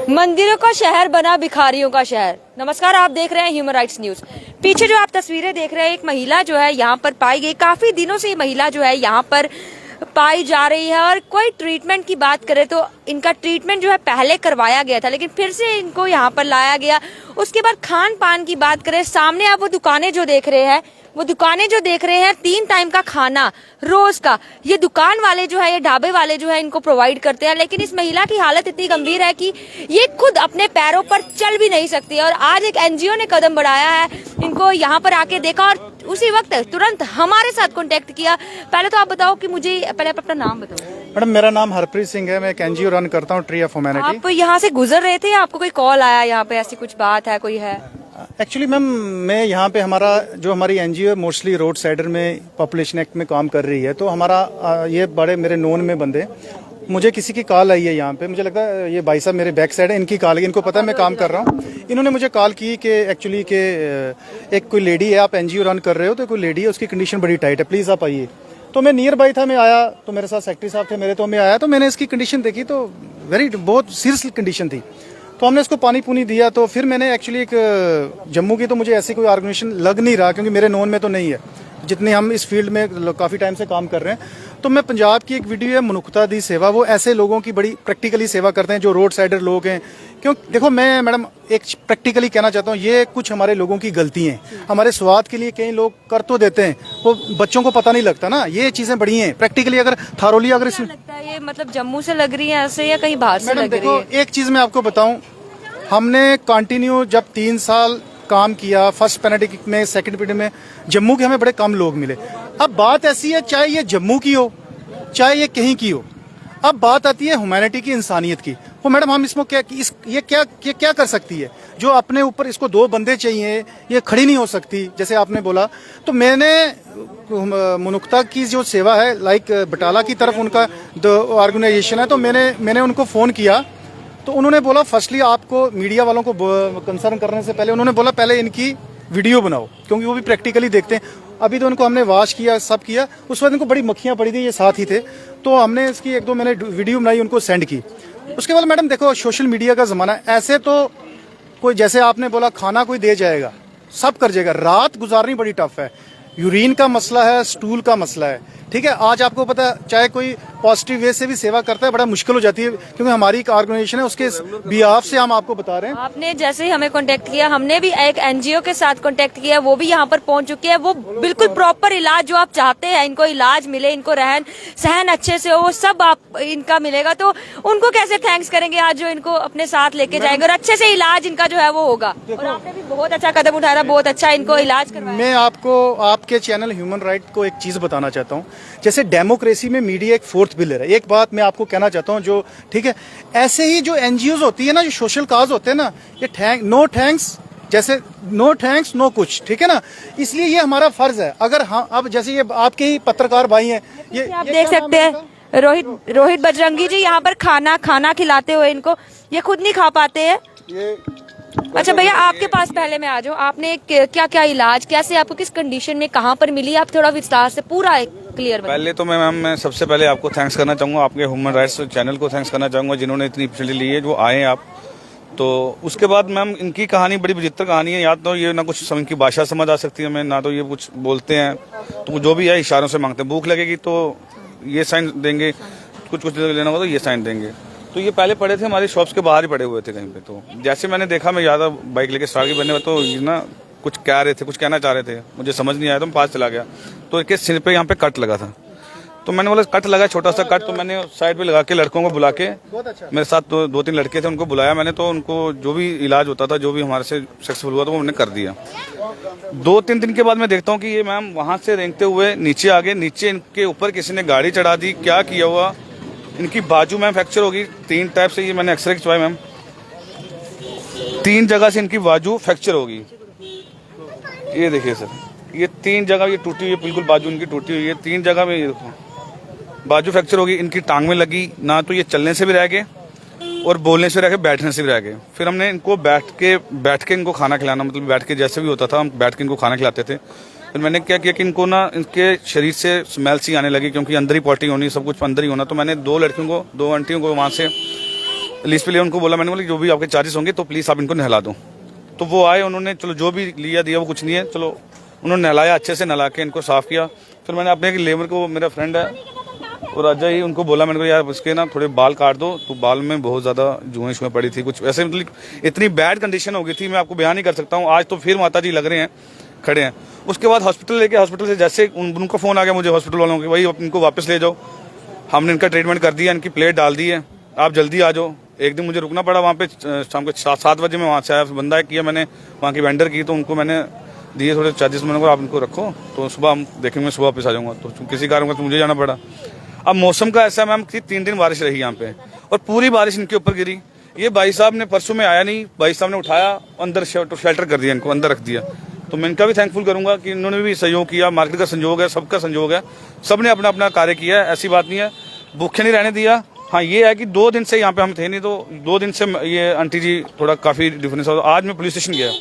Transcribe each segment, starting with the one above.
मंदिरों का शहर बना भिखारियों का शहर। नमस्कार, आप देख रहे हैं ह्यूमन राइट्स न्यूज। पीछे जो आप तस्वीरें देख रहे हैं, एक महिला जो है यहाँ पर पाई गई। काफी दिनों से ये महिला जो है यहाँ पर पाई जा रही है और कोई ट्रीटमेंट की बात करें तो इनका ट्रीटमेंट जो है पहले करवाया गया था, लेकिन फिर से इनको यहाँ पर लाया गया। उसके बाद खान पान की बात करें, सामने आप वो दुकानें जो देख रहे हैं, 3 टाइम का खाना रोज का ये दुकान वाले जो है, ये ढाबे वाले जो है इनको प्रोवाइड करते हैं। लेकिन इस महिला की हालत इतनी गंभीर है कि ये खुद अपने पैरों पर चल भी नहीं सकती है। और आज एक एनजीओ ने कदम बढ़ाया है, इनको यहाँ पर आके देखा और उसी वक्त तुरंत हमारे साथ कांटेक्ट किया। पहले तो आप बताओ कि मुझे पहले आप अपना नाम बताओ। मैडम, मेरा नाम हरप्रीत सिंह है। मैं एक एनजीओ रन करता हूँ, ट्री ऑफ ह्यूमैनिटी। आप यहाँ से गुजर रहे थे या आपको कोई कॉल आया यहाँ पे, ऐसी कुछ बात है, कोई है? एक्चुअली मैम, मैं यहाँ पे हमारी एनजीओ है मोस्टली रोड साइडर में पॉपुलेशन एक्ट में काम कर रही है। तो हमारा ये बड़े मेरे नोन में बंदे, मुझे किसी की कॉल आई है यहाँ पे। मुझे लगता है ये भाई साहब मेरे बैक साइड है, इनकी कॉल है, इनको पता है मैं काम कर रहा हूँ। इन्होंने मुझे कॉल की कि एक्चुअली कि एक कोई लेडी है, आप एनजीओ रन कर रहे हो, तो कोई लेडी है, उसकी कंडीशन बड़ी टाइट है, प्लीज़ आप आइए। तो मैं नियर बाई था, मैं आया, तो मेरे साथ सेक्रेटरी साहब थे मेरे, तो मैं आया, तो मैंने इसकी कंडीशन देखी, तो बहुत सीरियस कंडीशन थी। तो हमने इसको पानी पुनी दिया। तो फिर मैंने एक्चुअली एक जम्मू की, तो मुझे ऐसी कोई ऑर्गेनाइजेशन लग नहीं रहा, क्योंकि मेरे नोन में तो नहीं है, जितने हम इस फील्ड में काफ़ी टाइम से काम कर रहे हैं। तो मैं पंजाब की एक वीडियो है मनुखता दी सेवा, वो ऐसे लोगों की बड़ी प्रैक्टिकली सेवा करते हैं जो रोड साइडर लोग हैं। क्यों देखो, मैं मैडम एक प्रैक्टिकली कहना चाहता हूँ, ये कुछ हमारे लोगों की गलती हैं। हमारे स्वाद के लिए कई लोग कर तो देते हैं, वो बच्चों को पता नहीं लगता ना। ये चीज़ें बड़ी हैं प्रैक्टिकली, अगर थारोली अगर इसमें लगता है ये मतलब जम्मू से लग रही है ऐसे या कहीं बाहर से लग रही है? एक चीज़ मैं आपको बताऊँ, हमने कंटिन्यू जब 3 साल काम किया, फर्स्ट पैंडेमिक में, सेकंड पैंडेमिक में, जम्मू के हमें बड़े कम लोग मिले। अब बात ऐसी है, चाहे ये जम्मू की हो, चाहे ये कहीं की हो, अब बात आती है ह्यूमैनिटी की, इंसानियत की। वो मैडम हम इसमें ये क्या कर सकती है? जो अपने ऊपर इसको 2 बंदे चाहिए, ये खड़ी नहीं हो सकती, जैसे आपने बोला। तो मैंने मनुखता की जो सेवा है, लाइक बटाला की तरफ उनका ऑर्गेनाइजेशन है, तो मैंने उनको फ़ोन किया। तो उन्होंने बोला, फर्स्टली आपको मीडिया वालों को कंसर्न करने से पहले उन्होंने बोला पहले इनकी वीडियो बनाओ, क्योंकि वो भी प्रैक्टिकली देखते हैं। अभी तो उनको हमने वॉश किया, सब किया। उस वक्त इनको बड़ी मक्खियाँ पड़ी थी, ये साथ ही थे, तो हमने इसकी 1-2 मैंने वीडियो बनाई, उनको सेंड की। उसके बाद मैडम देखो, सोशल मीडिया का ज़माना है, ऐसे तो कोई, जैसे आपने बोला, खाना कोई दे जाएगा, सब कर जाएगा। रात गुजारनी बड़ी टफ है, यूरिन का मसला है, स्टूल का मसला है, ठीक है। आज आपको पता है, चाहे कोई पॉजिटिव वे से भी सेवा करता है, बड़ा मुश्किल हो जाती है, क्योंकि हमारी एक ऑर्गेनाइजेशन है, उसके बिहाफ से हम आपको बता रहे हैं। आपने जैसे ही हमें कांटेक्ट किया, हमने भी एक एनजीओ के साथ कांटेक्ट किया, वो भी यहाँ पर पहुंच चुकी है। वो बिल्कुल प्रॉपर इलाज जो आप चाहते हैं, इनको इलाज मिले, इनको रहन सहन अच्छे से हो, वो सब आप इनका मिलेगा। तो उनको कैसे थैंक्स करेंगे आज जो इनको अपने साथ लेके जाएंगे और अच्छे से इलाज इनका जो है वो होगा। और आपने भी बहुत अच्छा कदम उठाया, बहुत अच्छा इनको इलाज करवाया। मैं आपको आपके चैनल ह्यूमन राइट को एक चीज बताना चाहता हूँ, जैसे डेमोक्रेसी में मीडिया एक 4th पिलर है। एक बात मैं आपको कहना चाहता हूँ, जो ठीक है, ऐसे ही जो एनजीओ होती है ना, जो सोशल काज होते हैं ना, ये नो थैंक्स, जैसे नो थैंक्स नो कुछ, ठीक है ना। इसलिए ये हमारा फर्ज है। अगर हाँ, अब जैसे ये आपके ही पत्रकार भाई हैं, ये आप देख सकते हैं रोहित बजरंगी जी यहाँ पर खाना खिलाते हुए इनको, ये खुद नहीं खा पाते हैं। अच्छा भैया, आपके पास पहले मैं आ जाऊँ, आपने क्या क्या इलाज, कैसे आपको, किस कंडीशन में, कहाँ पर मिली, आप थोड़ा विस्तार से पूरा क्लियर बताइए। पहले तो मैं सबसे पहले आपको थैंक्स करना चाहूँगा, आपके ह्यूमन राइट्स चैनल को थैंक्स करना चाहूँगा, जिन्होंने इतनी फैसिलिटी ली है, जो आए हैं आप। तो उसके बाद मैम, इनकी कहानी बड़ी विचित्र कहानी है। या तो ये ना कुछ इनकी भाषा समझ आ सकती है हमें, ना तो ये कुछ बोलते हैं, तो जो भी है इशारों से मांगते हैं। भूख लगेगी तो ये साइन देंगे, कुछ लेना होगा तो ये साइन देंगे। तो ये पहले पड़े थे हमारे शॉप्स के बाहर ही पड़े हुए थे कहीं पे। तो जैसे मैंने देखा, मैं ज़्यादा बाइक लेके स्टार्ट की बनने में, तो ये ना कुछ कह रहे थे, कुछ कहना चाह रहे थे, मुझे समझ नहीं आया, तो मैं पास चला गया। तो इनके सिर पे यहाँ पे कट लगा था, तो मैंने बोला कट लगा, छोटा सा कट। तो मैंने साइड पे लगा के लड़कों को बुला के, मेरे साथ 2-3 लड़के थे, उनको बुलाया मैंने। तो उनको जो भी इलाज होता था, जो भी हमारे से सक्सेसफुल हुआ, तो वो मैंने कर दिया। 2-3 दिन के बाद मैं देखता हूँ कि ये मैम वहाँ से रेंगते हुए नीचे आ गए। नीचे इनके ऊपर किसी ने गाड़ी चढ़ा दी, क्या किया हुआ, इनकी बाजू मैम फ्रैक्चर होगी 3 टाइप से। ये मैंने एक्सरे खिंचवाया मैम, 3 जगह से इनकी बाजू फ्रैक्चर होगी। ये देखिए सर, ये 3 जगह ये टूटी हुई है, बिल्कुल बाजू इनकी टूटी हुई है 3 जगह में। ये देखो, बाजू फ्रैक्चर होगी, इनकी टांग में लगी। ना तो ये चलने से भी रह गए और बोलने से रह गए, बैठने से भी रह गए। फिर हमने इनको बैठ के इनको खाना खिलाना, मतलब बैठ के जैसे भी होता था, हम बैठ के इनको खाना खिलाते थे। फिर मैंने क्या किया कि इनको ना, इनके शरीर से स्मेल सी आने लगी, क्योंकि अंदर ही पॉटी होनी, सब कुछ अंदर ही होना। तो मैंने 2 लड़कियों को, 2 आंटियों को वहाँ से लीज पे लिया, उनको बोला, मैंने बोला जो भी आपके चार्जेस होंगे तो प्लीज आप इनको नहला दो। तो वो आए, उन्होंने चलो जो भी लिया दिया वो कुछ नहीं है, चलो उन्होंने नहलाया, अच्छे से नहला के इनको साफ किया। फिर मैंने अपने एक लेबर को, मेरा फ्रेंड है वो राजा ही, उनको बोला, मैंने कहा यार उसके ना थोड़े बाल काट दो। तो बाल में बहुत ज्यादा जुएं शुएं पड़ी थी, कुछ ऐसे मतलब इतनी बैड कंडीशन हो गई थी, मैं आपको बयान नहीं कर सकता हूँ। आज तो फिर माता जी लग रहे हैं, खड़े हैं। उसके बाद हॉस्पिटल लेके, हॉस्पिटल से जैसे उनका फोन आ गया मुझे हॉस्पिटल वालों के, भाई इनको वापस ले जाओ, हमने इनका ट्रीटमेंट कर दिया, इनकी प्लेट डाल दी है, आप जल्दी आ जाओ। एक दिन मुझे रुकना पड़ा वहाँ पे, शाम को 7 बजे में वहाँ से आया, बंदा किया मैंने वहाँ की वेंडर की, तो उनको मैंने दिए थोड़े चार्जेस, मैंने कहा आप इनको रखो, तो सुबह हम देखेंगे, सुबह वापस आ जाऊंगा। तो किसी कारण से मुझे जाना पड़ा। अब मौसम का ऐसा मैम कि 3 दिन बारिश रही यहाँ पे, और पूरी बारिश इनके ऊपर गिरी। ये भाई साहब ने परसों में आया नहीं, भाई साहब ने उठाया, अंदर शेल्टर कर दिया, इनको अंदर रख दिया। तो मैं इनका भी थैंकफुल करूंगा कि इन्होंने भी सहयोग किया, मार्केट का संयोग है, सबका संयोग है, सबने अपना अपना कार्य किया है, ऐसी बात नहीं है, भूखे नहीं रहने दिया। हाँ ये है कि 2 दिन से यहाँ पे हम थे नहीं, तो 2 दिन से ये आंटी जी थोड़ा काफी डिफरेंस हो। आज मैं पुलिस स्टेशन गया,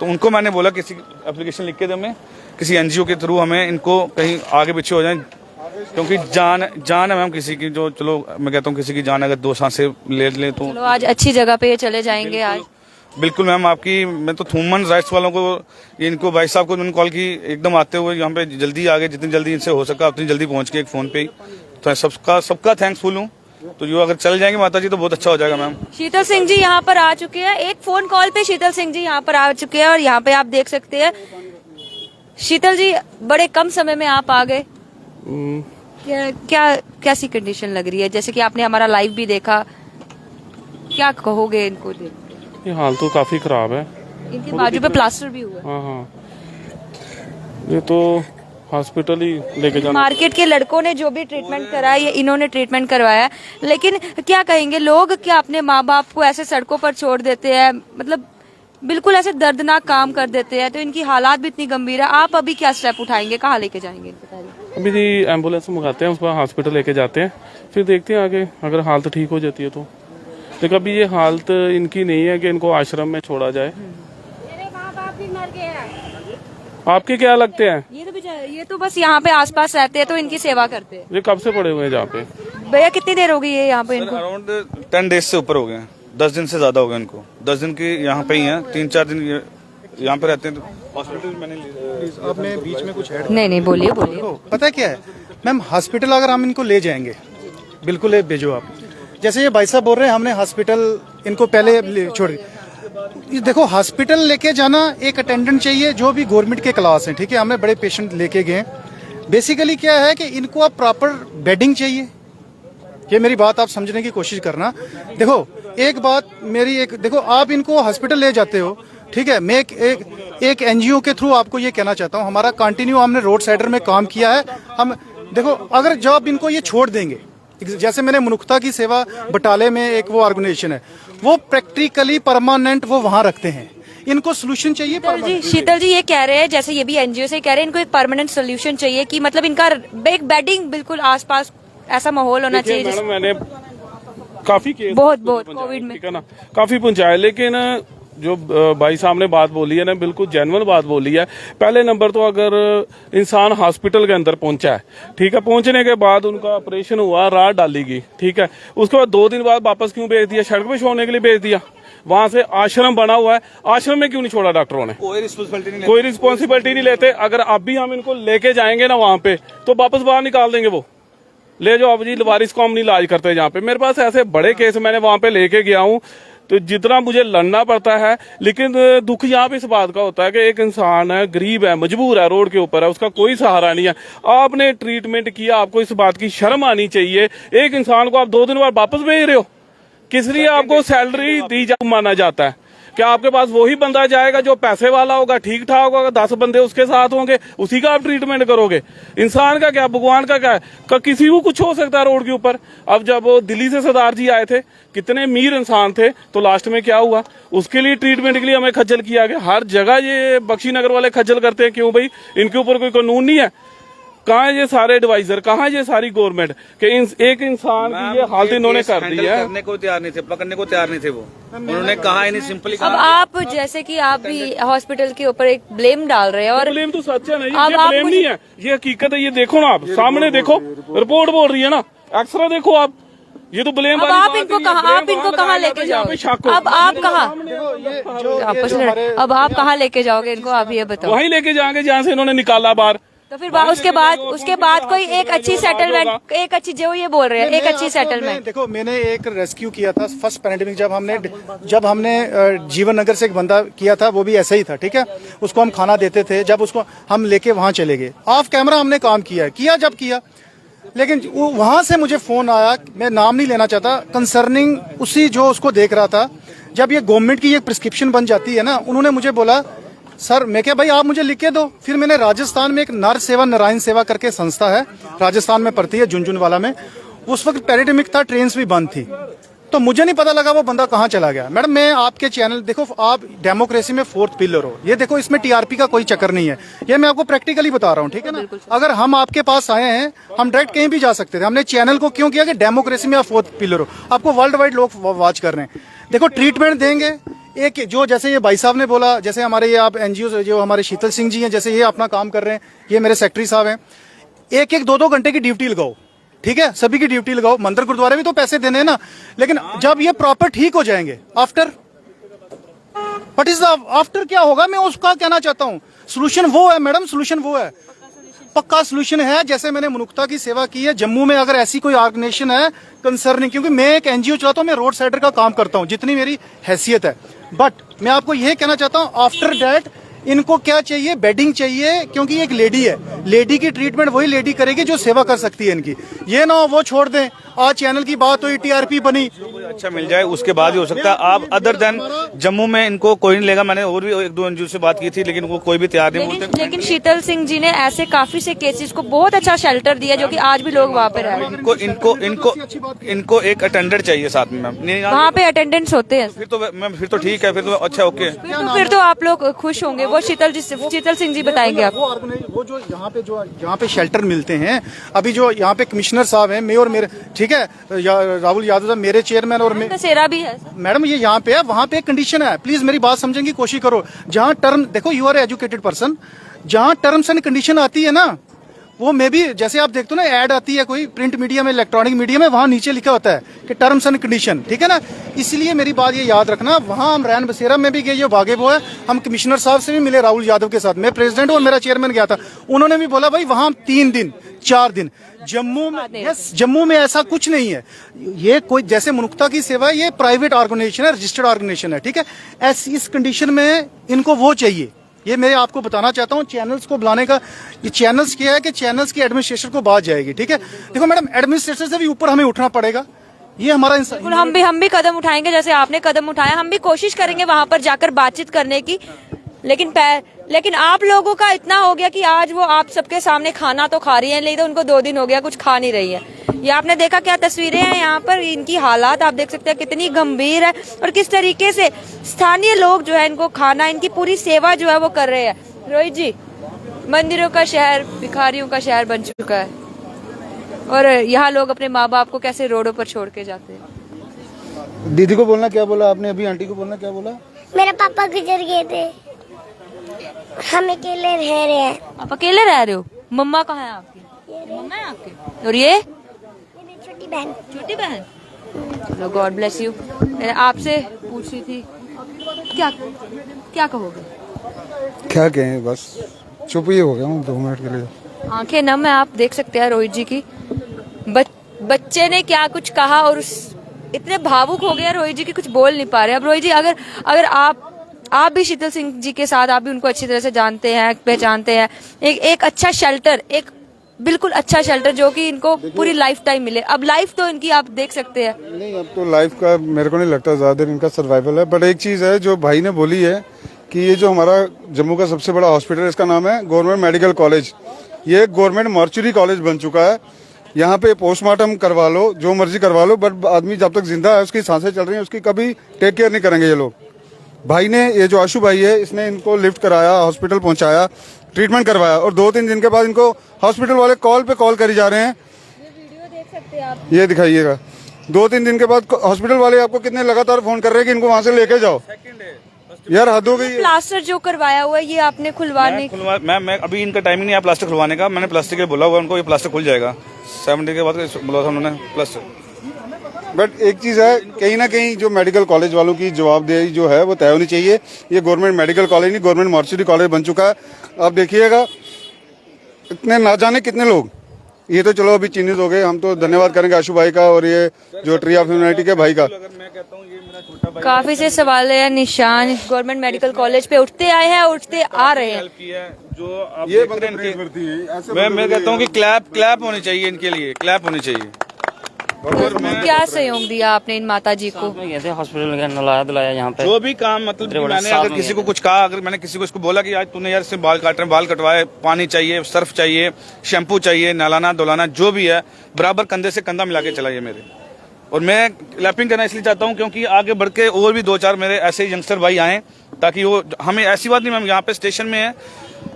तो उनको मैंने बोला किसी एप्लीकेशन लिख के दे, हमें किसी एनजीओ के थ्रू हमें इनको कहीं आगे पीछे हो जाए, क्योंकि जान है मैम किसी की, जो चलो मैं कहता हूँ किसी की जान अगर 2 सांसें ले तो चलो आज अच्छी जगह पे ये चले जाएंगे। आज बिल्कुल मैम, आपकी मैं तो ह्यूमन राइट्स वालों को, इनको भाई साहब को मैंने कॉल की, एकदम आते हुए यहाँ पे जल्दी आ गए, जितनी जल्दी इनसे हो सका उतनी जल्दी पहुंच के एक फोन पे ही। तो सबका थैंक्सफुल हूँ। तो जो अगर चल जाएंगे माता जी तो बहुत अच्छा हो जाएगा मैम। शीतल सिंह जी यहाँ पर आ चुके हैं, एक फोन कॉल पे शीतल सिंह जी यहाँ पर आ चुके हैं, और यहाँ पे आप देख सकते हैं शीतल जी बड़े कम समय में आप आ गए। क्या कैसी कंडीशन लग रही है, जैसे कि आपने हमारा लाइव भी देखा, क्या कहोगे इनको देख? ये हाल तो काफी खराब है, इनके बाजू पे प्लास्टर भी हुआ है। हाँ, ये तो हॉस्पिटल ही लेके जाना। मार्केट के लड़कों ने जो भी ट्रीटमेंट कराया, ये इन्होंने ट्रीटमेंट करवाया, लेकिन क्या कहेंगे लोग, क्या अपने माँ बाप को ऐसे सड़कों पर छोड़ देते हैं, मतलब बिल्कुल ऐसे दर्दनाक काम कर देते हैं, तो इनकी हालात भी इतनी गंभीर है। आप अभी क्या स्टेप उठाएंगे, कहाँ लेके जाएंगे इनको? अभी एम्बुलेंस मंगाते हैं, उसको हॉस्पिटल लेके जाते हैं, फिर देखते हैं आगे, अगर हालत ठीक हो जाती है तो। लेकिन अभी ये हालत इनकी नहीं है कि इनको आश्रम में छोड़ा जाए। आपके क्या लगते हैं? ये तो बस यहाँ पे आसपास रहते हैं, तो इनकी सेवा करते हैं। ये कब से पड़े हुए हैं जहाँ पे? भैया कितनी देर हो गई है यहाँ पे इनको? अराउंड 10 डेज से ऊपर हो गए हैं, 10 दिन से ज्यादा हो गए इनको। 10 दिन के यहाँ पे ही हैं, 3-4 दिन यहाँ पे रहते हैं। हॉस्पिटल मैंने आपने बीच में कुछ ऐड नहीं बोलिए। पता है क्या है मैम, हॉस्पिटल अगर हम इनको ले जाएंगे, बिल्कुल भेजो आप, जैसे ये भाई साहब बोल रहे हैं, हमने हॉस्पिटल इनको पहले छोड़, देखो हॉस्पिटल लेके जाना, एक अटेंडेंट चाहिए जो भी गवर्नमेंट के क्लास हैं, ठीक है, हमने बड़े पेशेंट लेके गए। बेसिकली क्या है कि इनको अब प्रॉपर बेडिंग चाहिए, ये मेरी बात आप समझने की कोशिश करना। देखो एक बात मेरी, एक देखो आप इनको हॉस्पिटल ले जाते हो, ठीक है, मैं एक एनजीओ के थ्रू आपको ये कहना चाहता हूँ, हमारा कंटिन्यू हमने रोड साइडर में काम किया है। हम देखो अगर जब इनको ये छोड़ देंगे, जैसे मैंने मनुष्यता की सेवा बटाले में एक वो ऑर्गेनाइजेशन है, वो प्रैक्टिकली परमानेंट वो वहाँ रखते हैं, इनको सोल्यूशन चाहिए। शीतल जी ये कह रहे हैं, जैसे ये भी एनजीओ से कह रहे हैं, इनको एक परमानेंट सोल्यूशन चाहिए, कि मतलब इनका एक बेडिंग बिल्कुल आसपास ऐसा माहौल होना चाहिए। मैडम मैंने काफी केस बहुत कोविड में, ठीक है ना, काफी पहुंचाए, लेकिन जो भाई साहब ने बात बोली है ना, बिल्कुल जेन्युइन बात बोली है। पहले नंबर तो अगर इंसान हॉस्पिटल के अंदर पहुंचा है, ठीक है, पहुंचने के बाद उनका ऑपरेशन हुआ, राड डाली गई, ठीक है, उसके बाद 2 दिन बाद वापस क्यों भेज दिया? सड़क पे छोड़ने के लिए भेज दिया। वहां से आश्रम बना हुआ है, आश्रम में क्यों नहीं छोड़ा डॉक्टरों ने? कोई रिस्पॉन्सिबिलिटी नहीं लेते। अगर अभी हम इनको लेके जाएंगे ना वहां पे, तो वापस बाहर निकाल देंगे, वो ले जाओ अब जी, लवारिस को हम नहीं इलाज करते जहाँ पे। मेरे पास ऐसे बड़े केस मैंने वहां पे लेके गया हूँ, तो जितना मुझे लड़ना पड़ता है, लेकिन दुख यहाँ पे इस बात का होता है कि एक इंसान है, गरीब है, मजबूर है, रोड के ऊपर है, उसका कोई सहारा नहीं है, आपने ट्रीटमेंट किया, आपको इस बात की शर्म आनी चाहिए। एक इंसान को आप 2 दिन बाद वापस भेज रहे हो, किस लिए आपको सैलरी दी माना जाता है? क्या आपके पास वही बंदा जाएगा जो पैसे वाला होगा, ठीक ठाक होगा, 10 बंदे उसके साथ होंगे, उसी का आप ट्रीटमेंट करोगे? इंसान का क्या, भगवान का क्या है? किसी को कुछ हो सकता है रोड के ऊपर। अब जब दिल्ली से सरदार जी आए थे, कितने अमीर इंसान थे, तो लास्ट में क्या हुआ? उसके लिए ट्रीटमेंट के लिए हमें खज्जल किया गया। हर जगह ये बख्शीनगर वाले खज्जल करते हैं, क्यों भाई? इनके ऊपर कोई कानून नहीं है? कहाँ ये सारे एडवाइजर, कहाँ ये सारी गवर्नमेंट के एक इंसान की ये हालत इन्होंने कर दी है। करने को तैयार नहीं थे, पकड़ने को तैयार नहीं थे वो, उन्होंने कहा ही नहीं, सिंपली अब आप जैसे कि आप भी हॉस्पिटल के ऊपर एक ब्लेम डाल रहे हैं, और ब्लेम तो सच है, नहीं ये ब्लेम नहीं है, ये हकीकत है। ये देखो ना, आप सामने देखो, रिपोर्ट बोल रही है ना, एक्सरा देखो आप, ये तो ब्लेम अब आप इनको कहाँ लेके जाओगे? अब आप कहाँ आपस में अब आप कहाँ लेके जाओगे इनको? आप ये बताओ। वहीं लेके जाएंगे जहाँ से इन्होंने निकाला बाहर। तो फिर उसके बाद कोई एक अच्छी सेटलमेंट, एक अच्छी, जो ये बोल रहे हैं एक अच्छी सेटलमेंट। देखो मैंने एक रेस्क्यू किया था फर्स्ट पैंडेमिक, जब हमने जीवन नगर से एक बंदा किया था, वो भी ऐसा ही था, ठीक है। उसको हम खाना देते थे, जब उसको हम लेके वहां चले गए, ऑफ कैमरा हमने काम किया, लेकिन वहां से मुझे फोन आया, मैं नाम नहीं लेना चाहता, कंसर्निंग उसी जो उसको देख रहा था। जब ये गवर्नमेंट की एक प्रिस्क्रिप्शन बन जाती है ना, उन्होंने मुझे बोला सर, मैं क्या भाई आप मुझे लिख के दो। फिर मैंने राजस्थान में एक नर सेवा नारायण सेवा करके संस्था है, राजस्थान में पड़ती है, झुंझुनवाला में। उस वक्त पैराडेमिक था, ट्रेन भी बंद थी, तो मुझे नहीं पता लगा वो बंदा कहाँ चला गया। मैडम मैं आपके चैनल देखो, आप डेमोक्रेसी में 4th पिलर हो, ये देखो इसमें टीआरपी का कोई चक्कर नहीं है, ये मैं आपको प्रैक्टिकली बता रहा हूँ, ठीक है ना। अगर हम आपके पास आए हैं, हम डायरेक्ट कहीं भी जा सकते थे। हमने चैनल को क्यों किया कि डेमोक्रेसी में आप 4th पिलर हो, आपको वर्ल्ड वाइड लोग वॉच कर रहे हैं। देखो ट्रीटमेंट देंगे एक, जो जैसे ये भाई साहब ने बोला, जैसे हमारे ये आप एनजीओ जो हमारे शीतल सिंह जी हैं, जैसे ये अपना काम कर रहे हैं, ये मेरे सेक्रेटरी साहब हैं, 1-2 घंटे की ड्यूटी लगाओ, ठीक है, सभी की ड्यूटी लगाओ। मंदिर गुरुद्वारे भी तो पैसे देने हैं ना, लेकिन जब ये प्रॉपर ठीक हो जाएंगे, after what is the after क्या होगा, मैं उसका कहना चाहता हूँ। सोल्यूशन वो है मैडम, सोल्यूशन वो है, पक्का सोल्यूशन है। जैसे मैंने मनुष्यता की सेवा की है, जम्मू में अगर ऐसी कोई ऑर्गेनाइजेशन है कंसर्निंग, क्योंकि मैं एक एनजीओ चलाता हूँ, मैं रोड साइडर का काम करता हूँ जितनी मेरी हैसियत है, बट मैं आपको यह कहना चाहता हूँ आफ्टर दैट इनको क्या चाहिए, बेडिंग चाहिए, क्योंकि एक लेडी है, लेडी की ट्रीटमेंट वही लेडी करेगी जो सेवा कर सकती है इनकी। ये ना वो छोड़ दें, आज चैनल की बात हुई, टीआरपी बनी, अच्छा मिल जाए उसके बाद ही हो सकता है। आप अदर देन जम्मू में इनको कोई नहीं लेगा। मैंने और भी 1-2 एनजीओ से बात की थी, लेकिन वो कोई भी तैयार नहीं बोलते। लेकिन शीतल सिंह जी ने ऐसे काफी से केसेस को बहुत अच्छा शेल्टर दिया, जो कि आज भी लोग वहाँ पे रह रहे हैं। इनको एक अटेंडेंट चाहिए साथ में मैम, वहाँ पे अटेंडेंट्स होते हैं। फिर तो ठीक है, फिर तो अच्छा ओके। फिर तो आप लोग खुश होंगे। वो शीतल सिंह जी बताएंगे आप। वो जो यहाँ पे शेल्टर मिलते हैं, अभी जो यहाँ पे कमिश्नर साहब हैं, मेयर मेरे, ठीक है, राहुल यादव साहब मेरे चेयरमैन, और सेरा भी है मैडम, ये यहाँ पे है, वहाँ पे एक कंडीशन है, प्लीज मेरी बात समझने की कोशिश करो। जहाँ टर्म, देखो यू आर एजुकेटेड पर्सन, जहाँ टर्म्स एंड कंडीशन आती है ना, वो मे भी, जैसे आप देखते हो ना, ऐड आती है कोई प्रिंट मीडिया में, इलेक्ट्रॉनिक मीडिया में, वहां नीचे लिखा होता है कि टर्म्स एंड कंडीशन, ठीक है ना। इसलिए मेरी बात ये याद रखना, वहां हम रैन बसेरा में भी गए, ये वागेबो है, हम कमिश्नर साहब से भी मिले, राहुल यादव के साथ, मैं प्रेसिडेंट और मेरा चेयरमैन गया था, उन्होंने भी बोला भाई वहां 3 दिन 4 दिन। जम्मू में, यस, जम्मू में ऐसा कुछ नहीं है, ये कोई जैसे मनुष्यता की सेवा है, ये प्राइवेट ऑर्गेनाइजेशन है, रजिस्टर्ड ऑर्गेनाइजेशन है, ठीक है। इस कंडीशन में इनको वो चाहिए, ये मैं आपको बताना चाहता हूँ। चैनल्स को बुलाने का, ये चैनल्स क्या है कि चैनल्स की एडमिनिस्ट्रेशन को बात जाएगी, ठीक है। देखो मैडम, एडमिनिस्ट्रेशन से भी ऊपर हमें उठना पड़ेगा, ये हमारा हम भी कदम उठाएंगे, जैसे आपने कदम उठाया, हम भी कोशिश करेंगे वहां पर जाकर बातचीत करने की। लेकिन आप लोगों का इतना हो गया कि आज वो आप सबके सामने खाना तो खा रही है, लेकिन उनको 2 दिन हो गया कुछ खा नहीं रही है। ये आपने देखा क्या तस्वीरें हैं यहाँ पर, इनकी हालात आप देख सकते हैं कितनी गंभीर है, और किस तरीके से स्थानीय लोग जो है इनको खाना, इनकी पूरी सेवा जो है वो कर रहे हैं। रोहित जी, मंदिरों का शहर भिखारियों का शहर बन चुका है, और यहाँ लोग अपने माँ बाप को कैसे रोडों पर छोड़ के जाते हैं। दीदी को बोलना क्या बोला आपने, अभी आंटी को बोलना क्या बोला। मेरे पापा गुजर गए थे, हम अकेले रह रहे हैं। आप अकेले रह रहे हो? मम्मा कहाँ है आपकी? मम्मा है आपकी, और ये छोटी बहन। छोटी बहन, चलो गॉड ब्लेस यू। मैंने आपसे पूछ रही थी, क्या कहोगे? क्या कहें, बस चुप ही हो गया हूँ 2 मिनट के लिए। आंखें नम है, आप देख सकते हैं रोहित जी की। बच्चे ने क्या कुछ कहा, और इतने भावुक हो गया रोहित जी की, कुछ बोल नहीं पा रहे। अब रोहित जी, अगर आप भी शीतल सिंह जी के साथ, आप भी उनको अच्छी तरह से जानते हैं, पहचानते हैं, एक अच्छा शेल्टर, एक बिल्कुल अच्छा शेल्टर जो कि इनको पूरी लाइफ टाइम मिले। अब लाइफ तो इनकी आप देख सकते हैं। नहीं, अब तो लाइफ का मेरे को नहीं लगता ज्यादा देर इनका सर्वाइवल है। बट एक चीज है जो भाई ने बोली है कि ये जो हमारा जम्मू का सबसे बड़ा हॉस्पिटल है, इसका नाम है गवर्नमेंट मेडिकल कॉलेज। ये गवर्नमेंट मॉर्चरी कॉलेज बन चुका है। यहाँ पे पोस्टमार्टम करवा लो, जो मर्जी करवा लो, बट आदमी जब तक जिंदा है, उसकी सांसें चल रही है, उसकी कभी टेक केयर नहीं करेंगे ये लोग। भाई ने, ये जो आशु भाई है, इसने इनको लिफ्ट कराया, हॉस्पिटल पहुंचाया, ट्रीटमेंट करवाया, और 2-3 दिन के बाद इनको हॉस्पिटल वाले कॉल पे कॉल करी जा रहे हैं। ये वीडियो देख सकते हैं आप, ये दिखाइएगा। 2-3 दिन के बाद हॉस्पिटल वाले आपको कितने लगातार फोन कर रहे हैं कि इनको वहां से लेके जाओ। यार हद हो गई। प्लास्टर जो करवाया हुआ है, ये आपने खुलवाने? मैं अभी इनका टाइमिंग नहीं है प्लास्टर खुलवाने का। मैंने प्लास्टिक के बोला हुआ उनको, ये प्लास्टर खुल जाएगा 7 डे के बाद बोला था उन्होंने प्लास्टर। बट एक चीज है, कहीं ना कहीं जो मेडिकल कॉलेज वालों की जवाबदेही जो है वो तय होनी चाहिए। ये गवर्नमेंट मेडिकल कॉलेज नहीं, गवर्नमेंट मॉर्चरी कॉलेज बन चुका है। आप देखिएगा इतने ना जाने कितने लोग, ये तो चलो अभी चिन्हित हो गए, हम तो धन्यवाद करेंगे आशु भाई का और ये जो ट्री ऑफ ह्यूमैनिटी के भाई का। काफी से सवाल है, निशान गवर्नमेंट मेडिकल कॉलेज पे उठते आए हैं, उठते आ रहे हैं। जो आप देख रहे हैं इनके, मैं कहता हूँ कि क्लैप होनी चाहिए इनके लिए, क्लैप होनी चाहिए। क्या सहयोग दिया आपने इन माता जी को? कैसे हॉस्पिटल का नलाया दिलाया यहाँ पे, जो भी काम मतलब मैंने अगर किसी को कुछ कहा, अगर मैंने किसी को इसको बोला कि आज तूने यार इससे बाल काट रहे हैं, बाल कटवाए, पानी चाहिए, सर्फ चाहिए, शैम्पू चाहिए, नहलाना धुलाना जो भी है, बराबर कंधे से कंधा मिला के चलाइए मेरे। और मैं क्लैपिंग करना इसलिए चाहता हूँ क्योंकि आगे बढ़ के और भी 2-4 मेरे ऐसे यंगस्टर भाई आए, ताकि वो हमें ऐसी बात नहीं, मैम यहाँ पे स्टेशन में है,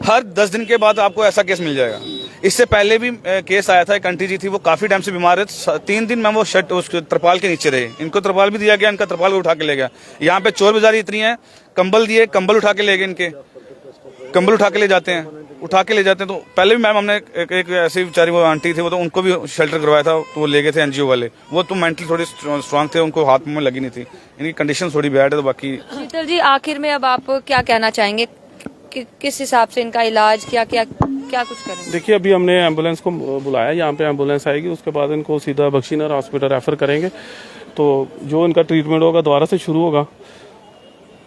हर 10 दिन के बाद आपको ऐसा केस मिल जाएगा। इससे पहले भी केस आया था, एक आंटी जी थी, वो काफी टाइम से बीमार है, 3 दिन मैम वो शर्ट उसके तरपाल के नीचे रहे, इनको तरपाल भी दिया गया, इनका तरपाल उठा के ले गया। यहाँ पे चोर बाजारी इतनी है, कंबल दिए, कंबल उठा के ले गए, इनके कंबल उठा के ले जाते हैं, तो पहले भी मैम हमने एक ऐसी बेचारी वो आंटी थी, वो तो उनको भी शेल्टर करवाया था, तो वो ले गए थे एनजीओ वाले, वो तो मेंटली थोड़ी स्ट्रांग थे, उनको हाथ में लगी नहीं थी, इनकी कंडीशन थोड़ी बैड है। तो बाकी शीतल जी, आखिर में अब आप क्या कहना चाहेंगे, किस हिसाब से इनका इलाज क्या कुछ करें? देखिए, अभी हमने एम्बुलेंस को बुलाया, यहाँ पे एम्बुलेंस आएगी, उसके बाद इनको सीधा बख्शीनगर हॉस्पिटल रेफर करेंगे। तो जो इनका ट्रीटमेंट होगा दोबारा से शुरू होगा,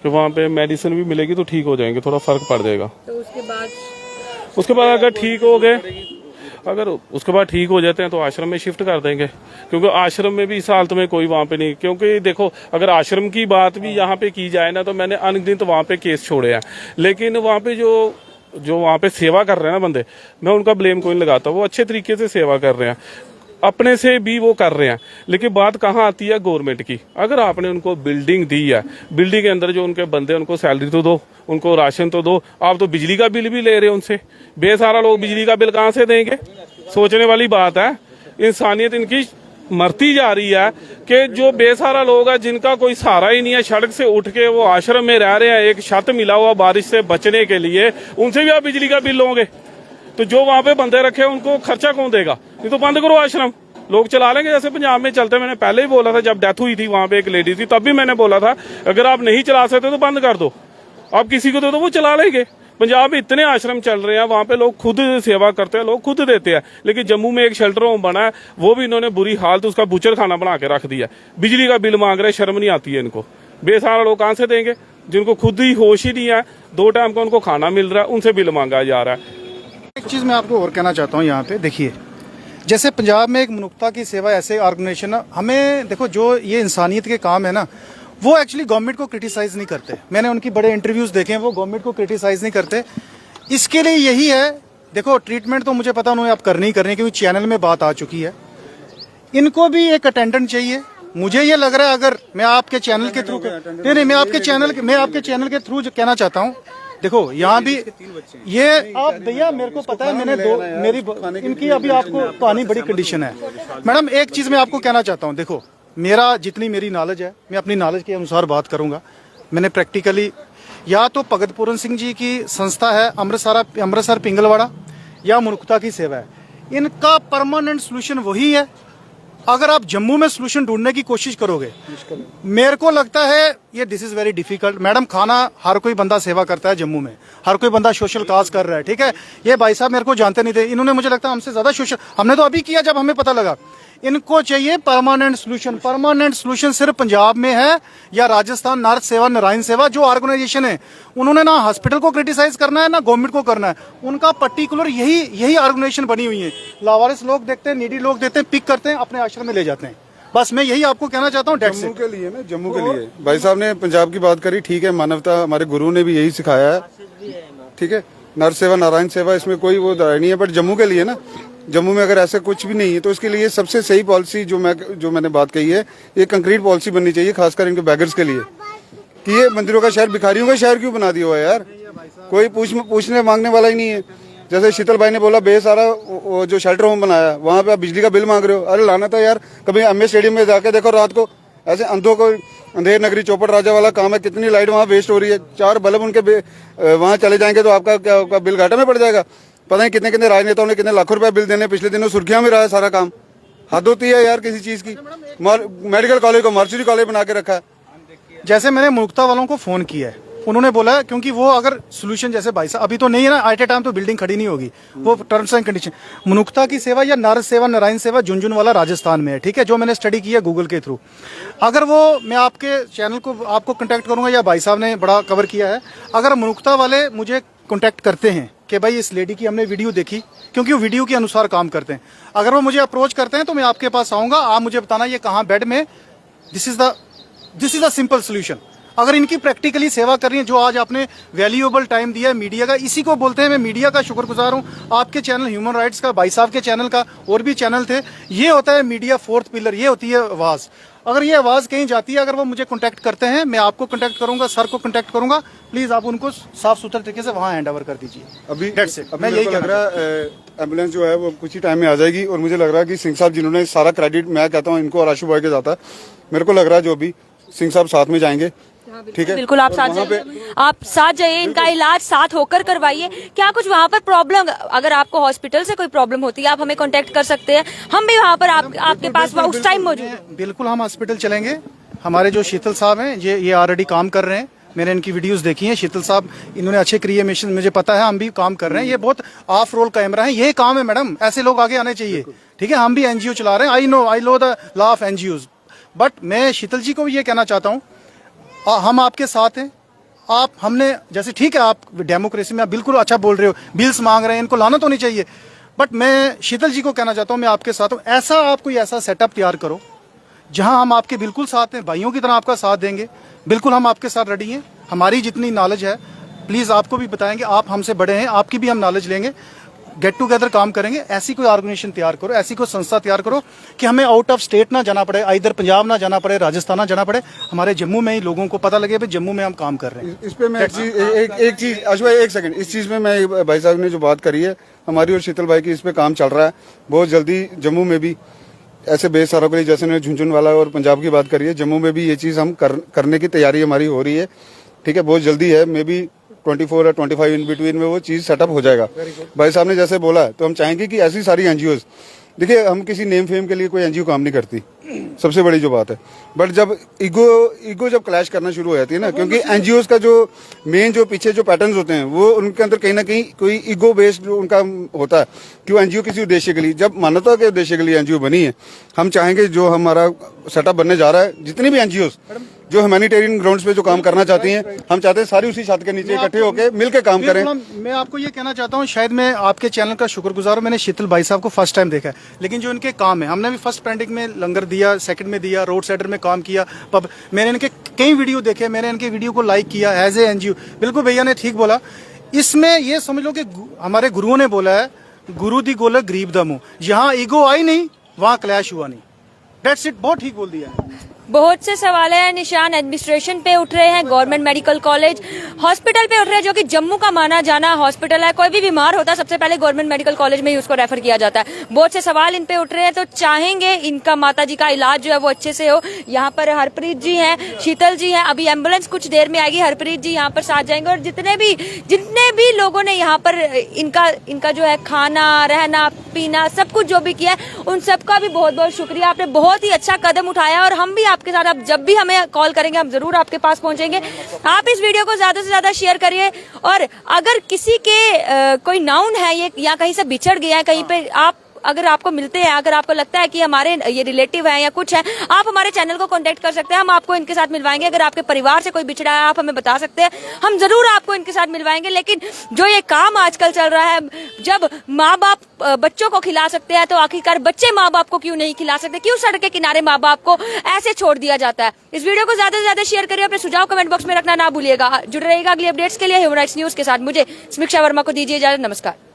कि वहाँ पे मेडिसिन भी मिलेगी तो ठीक हो जाएंगे, थोड़ा फर्क पड़ जाएगा। तो उसके बाद अगर ठीक हो गए, अगर उसके बाद ठीक हो जाते हैं तो आश्रम में शिफ्ट कर देंगे, क्योंकि आश्रम में भी इस हालत में कोई वहाँ पे नहीं, क्योंकि देखो अगर आश्रम की बात भी यहाँ पे की जाए ना, तो मैंने अनगिनत वहाँ पे केस छोड़े हैं, लेकिन वहाँ पे जो वहाँ पे सेवा कर रहे हैं ना बंदे, मैं उनका ब्लेम कोई नहीं लगाता, वो अच्छे तरीके से सेवा कर रहे हैं, अपने से भी वो कर रहे हैं। लेकिन बात कहाँ आती है गवर्नमेंट की, अगर आपने उनको बिल्डिंग दी है, बिल्डिंग के अंदर जो उनके बंदे, उनको सैलरी तो दो, उनको राशन तो दो, आप तो बिजली का बिल भी ले रहे हो उनसे, बेसहारा लोग बिजली का बिल कहाँ से देंगे? सोचने वाली बात है। इंसानियत इनकी मरती जा रही है कि जो बेसहारा लोग हैं, जिनका कोई सहारा ही नहीं है, सड़क से उठ के वो आश्रम में रह रहे हैं, एक छत मिला हुआ बारिश से बचने के लिए, उनसे भी आप बिजली का बिल लोगे, तो जो वहां पे बंदे रखे उनको खर्चा कौन देगा? ये तो बंद करो आश्रम, लोग चला लेंगे जैसे पंजाब में चलते। मैंने पहले ही बोला था, जब डेथ हुई थी वहां पे एक लेडी थी, तब भी मैंने बोला था अगर आप नहीं चला सकते तो बंद कर दो, आप किसी को दे दो, वो चला लेंगे। पंजाब में इतने आश्रम चल रहे हैं, वहां पे लोग खुद सेवा करते हैं, लोग खुद देते हैं। लेकिन जम्मू में एक शेल्टर होम बना है, वो भी इन्होंने बुरी हालत, उसका बूचर खाना बना के रख दिया, बिजली का बिल मांग रहे, शर्म नहीं आती है इनको। बेसहारा लोग कहां से देंगे, जिनको खुद ही होश ही नहीं है, 2 टाइम का उनको खाना मिल रहा है, उनसे बिल मांगा जा रहा है। एक चीज मैं आपको और कहना चाहता हूँ यहाँ पे, देखिए जैसे पंजाब में एक मनुष्यता की सेवा ऐसे ऑर्गेनाइजेशन, हमें देखो जो ये इंसानियत के काम है ना, वो एक्चुअली गवर्नमेंट को क्रिटिसाइज नहीं करते। मैंने उनकी बड़े इंटरव्यूज देखे हैं, वो गवर्नमेंट को क्रिटिसाइज नहीं करते। इसके लिए यही है, देखो ट्रीटमेंट तो मुझे पता उन्होंने आप करनी ही करनी, क्योंकि चैनल में बात आ चुकी है। इनको भी एक अटेंडेंट चाहिए। मुझे ये लग रहा है, अगर मैं आपके चैनल के थ्रू नहीं, मैं आपके चैनल के थ्रू कहना चाहता हूँ, देखो यहाँ भी ये आप भैया, मेरे को पता है, मैंने इनकी अभी आपको कहानी बड़ी कंडीशन है। मैडम एक चीज मैं आपको कहना चाहता हूँ, देखो मेरा जितनी मेरी नॉलेज है, मैं अपनी नॉलेज के अनुसार बात करूंगा। मैंने प्रैक्टिकली, या तो भगत पूरन सिंह जी की संस्था है अमृतसर पिंगलवाड़ा, या मनुष्यता की सेवा है, इनका परमानेंट सोल्यूशन वही है। अगर आप जम्मू में सोल्यूशन ढूंढने की कोशिश करोगे, मेरे को लगता है ये this is very difficult. Madam खाना हर कोई बंदा सेवा करता है जम्मू में, हर कोई बंदा सोशल काज कर रहा है, ठीक है। ये भाई साहब मेरे को जानते नहीं थे, इन्होंने मुझे लगता है हमसे ज्यादा सोशल, हमने तो अभी किया जब हमें पता लगा। इनको चाहिए परमानेंट सोल्यूशन। परमानेंट सोल्यूशन सिर्फ पंजाब में है या राजस्थान, नार्थ सेवा, नारायण सेवा जो ऑर्गेनाइजेशन है, उन्होंने ना हॉस्पिटल को क्रिटिसाइज करना है ना गवर्नमेंट को करना है, उनका पर्टिकुलर यही ऑर्गेनाइजेशन बनी हुई है। लावारिस लोग देखते हैं, नीडी लोग देखते हैं, पिक करते हैं, अपने आश्रम में ले जाते हैं। बस मैं यही आपको कहना चाहता हूँ। जम्मू के लिए ना, जम्मू के लिए भाई साहब ने पंजाब की बात करी, ठीक है, मानवता हमारे गुरु ने भी यही सिखाया है, ठीक है, नर सेवा नारायण सेवा, इसमें कोई वो नहीं है। बट जम्मू के लिए ना, जम्मू में अगर ऐसा कुछ भी नहीं है, तो इसके लिए सबसे सही पॉलिसी जो मैंने बात कही है, ये कंक्रीट पॉलिसी बननी चाहिए, खासकर इनके बैगर्स के लिए, कि ये मंदिरों का शहर, भिखारियों का शहर क्यों बना दिया हुआ है यार, कोई पूछने मांगने वाला ही नहीं है। जैसे शीतल भाई ने बोला, बेसहारा वो जो शेल्टर होम बनाया, वहां पे आप बिजली का बिल मांग रहे हो। अरे लाना था यार, कभी एमए स्टेडियम में जाके देखो, रात को ऐसे अंधों को, अंधेर नगरी चौपट राजा वाला काम है, कितनी लाइट वहाँ वेस्ट हो रही है, 4 बल्ब उनके वहाँ चले जाएंगे तो आपका बिल घाटा में पड़ जाएगा। पता नहीं कितने राजनेताओं ने कितने लाखों रुपए बिल देने, पिछले दिनों सुर्खियां में रहा है सारा काम, हद होती है यार किसी चीज की। मेडिकल कॉलेज को मॉर्चरी कॉलेज बना के रखा है। जैसे मैंने मनुक्ता वालों को फोन किया है, उन्होंने बोला है क्योंकि वो अगर सोल्यूशन जैसे भाई साहब अभी तो नहीं है ना, एट ए टाइम तो बिल्डिंग खड़ी नहीं होगी, वो टर्म्स एंड कंडीशन। मनुक्ता की सेवा या नारद सेवा, नारायण सेवा झुंझुनवाला राजस्थान में है, ठीक है, जो मैंने स्टडी की है गूगल के थ्रू। अगर वो मैं आपके चैनल को आपको कॉन्टैक्ट करूंगा या भाई साहब ने बड़ा कवर किया है, अगर मनुक्ता वाले मुझे कॉन्टैक्ट करते हैं कि भाई इस लेडी की हमने वीडियो देखी, क्योंकि वो वीडियो के अनुसार काम करते हैं, अगर वो मुझे अप्रोच करते हैं तो मैं आपके पास आऊंगा, आप मुझे बताना ये कहाँ बेड में, this is the simple solution. अगर इनकी प्रैक्टिकली सेवा कर रही है, जो आज आपने वैल्यूएबल टाइम दिया है मीडिया का, इसी को बोलते हैं, मैं मीडिया का शुक्रगुजार हूं, आपके चैनल ह्यूमन राइट्स का, भाई साहब के चैनल का, और भी चैनल थे, ये होता है मीडिया फोर्थ पिलर, ये होती है आवाज। अगर ये आवाज कहीं जाती है, अगर वो मुझे कांटेक्ट करते हैं, मैं आपको कांटेक्ट करूंगा, सर को कांटेक्ट करूंगा, प्लीज आप उनको साफ सुथरे तरीके से वहां हैंड ओवर कर दीजिए। अभी That's it. मैं यही लग रहा है एम्बुलेंस जो है वो कुछ ही टाइम में आ जाएगी, और मुझे लग रहा है कि सिंह साहब जिन्होंने सारा क्रेडिट मैं कहता हूँ इनको और आशु भाई के जाता है, मेरे को लग रहा है जो भी सिंह साहब साथ में जाएंगे, ठीक है, बिल्कुल आप और साथ वहाँ पे जाइए, आप साथ जाइए, इनका इलाज साथ होकर करवाइए। क्या कुछ वहाँ पर प्रॉब्लम, अगर आपको हॉस्पिटल से कोई प्रॉब्लम होती है आप हमें कांटेक्ट कर सकते हैं, हम भी वहाँ पर आपके पास उस टाइम मौजूद हैं। बिल्कुल हम हॉस्पिटल चलेंगे। हमारे जो शीतल साहब हैं ये ऑलरेडी काम कर रहे हैं, मैंने इनकी वीडियोस देखी हैं। शीतल साहब इन्होंने अच्छे क्रिएशन, मुझे पता है, हम भी काम कर रहे हैं। ये बहुत ऑफ रोल कैमरा है, ये काम है मैडम, ऐसे लोग आगे आने चाहिए, ठीक है। हम भी एनजीओ चला रहे हैं, I know the law of NGOs, but मैं शीतल जी को भी ये कहना चाहता हूँ, हम आपके साथ हैं। आप हमने जैसे ठीक है, आप डेमोक्रेसी में आप बिल्कुल अच्छा बोल रहे हो, बिल्स मांग रहे हैं, इनको लाना तो नहीं चाहिए, बट मैं शीतल जी को कहना चाहता हूँ, मैं आपके साथ हूँ। ऐसा आप कोई ऐसा सेटअप तैयार करो जहां हम आपके बिल्कुल साथ हैं, भाइयों की तरह आपका साथ देंगे, बिल्कुल हम आपके साथ रेडी हैं। हमारी जितनी नॉलेज है प्लीज आपको भी बताएंगे, आप हमसे बड़े हैं, आपकी भी हम नॉलेज लेंगे, गेट टुगेदर काम करेंगे। ऐसी कोई ऑर्गेनाइजेशन तैयार करो, ऐसी कोई संस्था तैयार करो कि हमें आउट ऑफ स्टेट ना जाना पड़े, इधर पंजाब ना जाना पड़े, राजस्थान ना जाना पड़े, हमारे जम्मू में ही लोगों को पता लगे भाई जम्मू में हम काम कर रहे हैं। इस पे मैं एक चीज आशु भाई, एक सेकंड, इस चीज में मैं भाई साहब ने जो बात करी है हमारी और शीतल भाई की, इस पे काम चल रहा है बहुत जल्दी। जम्मू में भी ऐसे बेसहारों के लिए, जैसे ने झुंझुनवाला और पंजाब की बात करी है, जम्मू में भी ये चीज हम करने की तैयारी हमारी हो रही है, ठीक है, बहुत जल्दी है, मे बी 24 या 25 इन बिटवीन में वो चीज सेटअप हो जाएगा। भाई साहब ने जैसे बोला है, तो हम चाहेंगे कि ऐसी सारी एनजीओज, देखिए हम किसी नेम फेम के लिए कोई एनजीओ काम नहीं करती, सबसे बड़ी जो बात है, बट जब ईगो जब क्लैश करना शुरू हो जाती है ना, क्योंकि एनजीओज का जो मेन जो पीछे जो पैटर्न्स होते हैं वो उनके अंदर कहीं ना कहीं कोई ईगो बेस्ड उनका होता है कि वो एनजीओ किसी उद्देश्य के लिए, जब मानवता के उद्देश्य के लिए एनजीओ बनी है, हम चाहेंगे जो हमारा सेटअप बनने जा रहा है, जितनी भी एनजीओज जो ह्यूमैनिटेरियन ग्राउंड्स पे जो काम करना चाहती हैं, हम चाहते हैं सारी उसी छत के नीचे इकट्ठे होकर मिलकर काम करें। मैं आपको ये कहना चाहता हूँ, शायद मैं आपके चैनल का शुक्रगुजार हूँ, मैंने शीतल भाई साहब को फर्स्ट टाइम देखा है, लेकिन जो इनके काम है, हमने भी फर्स्ट पैंडिक में लंगर दिया, सेकंड में दिया, रोड साइडर में काम किया, पब, मैंने इनके कई वीडियो देखे, मैंने इनके वीडियो को लाइक किया एज ए एनजीओ। बिल्कुल भैया ने ठीक बोला, इसमें ये समझ लो कि हमारे गुरुओं ने बोला है, गुरु दी गोलक गरीब दा मुंह, जहाँ ईगो आई नहीं वहाँ क्लैश हुआ नहीं, दैट्स इट, बहुत ठीक बोल दिया है। बहुत से सवाल है, निशान एडमिनिस्ट्रेशन पे उठ रहे हैं, गवर्नमेंट मेडिकल कॉलेज हॉस्पिटल पे उठ रहे हैं, जो कि जम्मू का माना जाना हॉस्पिटल है। कोई भी बीमार होता है सबसे पहले गवर्नमेंट मेडिकल कॉलेज में ही उसको रेफर किया जाता है। बहुत से सवाल इन पे उठ रहे हैं, तो चाहेंगे इनका माता जी का इलाज जो है वो अच्छे से हो। यहाँ पर हरप्रीत जी हैं, शीतल जी हैं, अभी एम्बुलेंस कुछ देर में आएगी, हरप्रीत जी यहाँ पर साथ जाएंगे, और जितने भी लोगों ने यहाँ पर इनका जो है खाना, रहना, पीना, सब कुछ जो भी किया है, उन सबका भी बहुत बहुत शुक्रिया। आपने बहुत ही अच्छा कदम उठाया, और हम भी आपके साथ, आप जब भी हमें कॉल करेंगे हम जरूर आपके पास पहुंचेंगे। आप इस वीडियो को ज्यादा से ज्यादा शेयर करिए, और अगर किसी के कोई नाउन है ये या कहीं से बिछड़ गया है कहीं पे, आप अगर आपको मिलते हैं, अगर आपको लगता है कि हमारे ये रिलेटिव है या कुछ है, आप हमारे चैनल को कांटेक्ट कर सकते हैं, हम आपको इनके साथ मिलवाएंगे। अगर आपके परिवार से कोई बिछड़ा है आप हमें बता सकते हैं, हम जरूर आपको इनके साथ मिलवाएंगे। लेकिन जो ये काम आजकल चल रहा है, जब माँ बाप बच्चों को खिला सकते हैं, तो आखिरकार बच्चे माँ बाप को क्यों नहीं खिला सकते? क्यों सड़क के किनारे माँ बाप को ऐसे छोड़ दिया जाता है? इस वीडियो को ज्यादा से ज्यादा शेयर करिए, अपने सुझाव कमेंट बॉक्स में रखना ना भूलिएगा। जुड़े रहिएगा अगली अपडेट्स के लिए ह्यूमन राइट्स न्यूज के साथ। मुझे समीक्षा वर्मा को दीजिए इजाजत, नमस्कार।